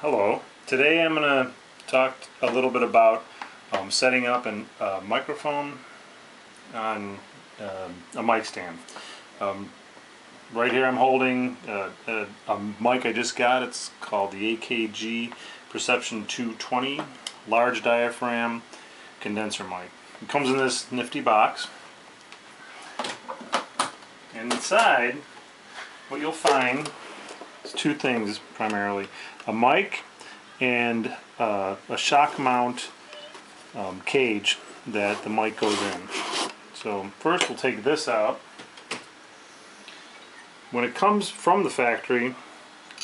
Hello. Today I'm going to talk a little bit about setting up a microphone on a mic stand. Right here I'm holding a mic I just got. It's called the AKG Perception 220 large diaphragm condenser mic. It comes in this nifty box. And inside what you'll find is two things primarily: a mic and a shock mount cage that the mic goes in. So first we'll take this out. When it comes from the factory,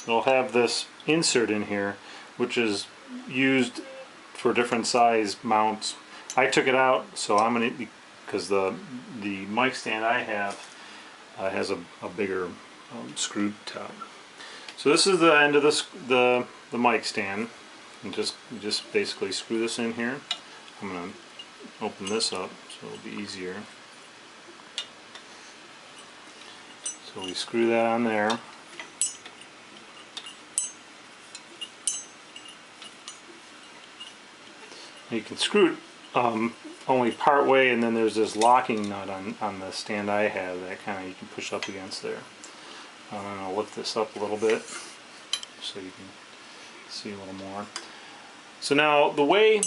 it'll have this insert in here which is used for different size mounts. I took it out, so I'm going to, because the mic stand I have has a bigger screw top. So this is the end of the mic stand, and just basically screw this in here. I'm going to open this up so it'll be easier. So we screw that on there. You can screw it only part way, and then there's this locking nut on the stand I have that kind of you can push up against there. I'm going to lift this up a little bit so you can see a little more. So now the way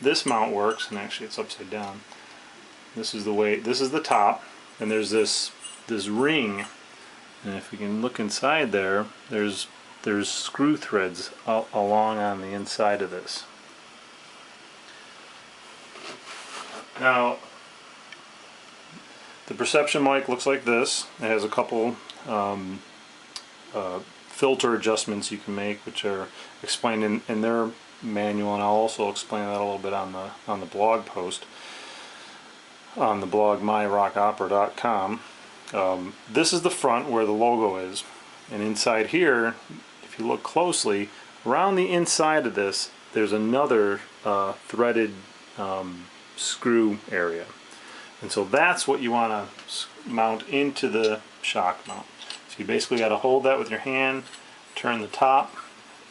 this mount works, and actually it's upside down. This is the way. This is the top, and there's this ring, and if you can look inside there, there's screw threads along on the inside of this. Now the Perception mic looks like this. It has a couple filter adjustments you can make, which are explained in their manual, and I'll also explain that a little bit on the blog post on the blog myrockopera.com. This is the front where the logo is, and inside here, if you look closely, around the inside of this there's another threaded screw area, and so that's what you want to mount into the shock mount. So you basically got to hold that with your hand, turn the top,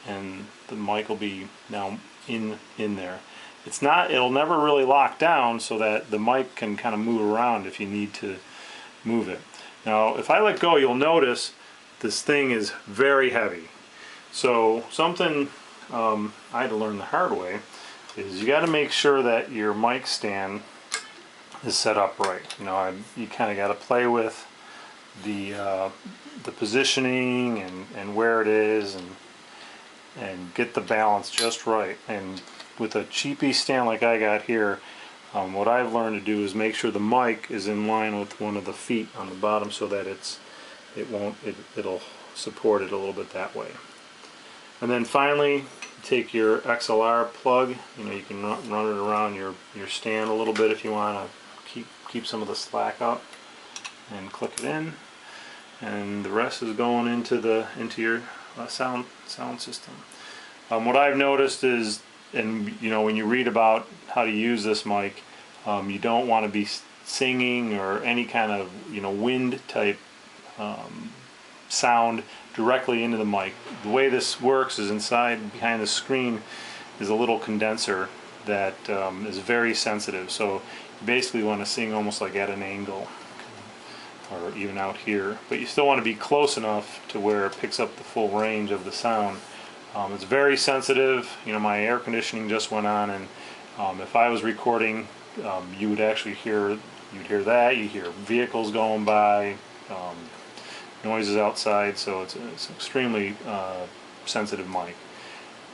and the mic will be now in there. It'll never really lock down, so that the mic can kind of move around if you need to move it. Now if I let go, you'll notice this thing is very heavy. So something I had to learn the hard way is you got to make sure that your mic stand is set up right. You kind of got to play with the positioning and where it is, and get the balance just right. And with a cheapy stand like I got here, what I've learned to do is make sure the mic is in line with one of the feet on the bottom, so that it'll support it a little bit that way. And then finally, take your XLR plug. You can run it around your stand a little bit if you want to keep some of the slack up, and click it in, and the rest is going into your sound system. What I've noticed is, and when you read about how to use this mic, you don't want to be singing or any kind of wind type sound directly into the mic. The way this works is inside, behind the screen, is a little condenser that is very sensitive. So you basically want to sing almost like at an angle, or even out here, but you still want to be close enough to where it picks up the full range of the sound. It's very sensitive. My air conditioning just went on, and if I was recording, you would actually hear that. You hear vehicles going by, noises outside, so it's an extremely sensitive mic.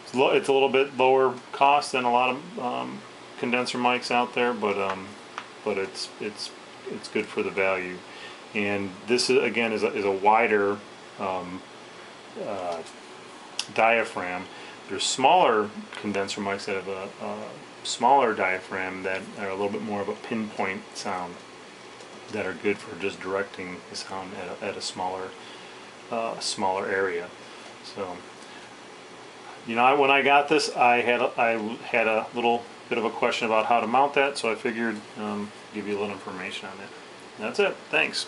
It's a little bit lower cost than a lot of condenser mics out there, but it's good for the value. And this again is a wider diaphragm. There's smaller condenser mics that have a smaller diaphragm that are a little bit more of a pinpoint sound, that are good for just directing the sound at a smaller area. So when I got this, I had a little bit of a question about how to mount that, so I figured give you a little information on it. That's it. Thanks.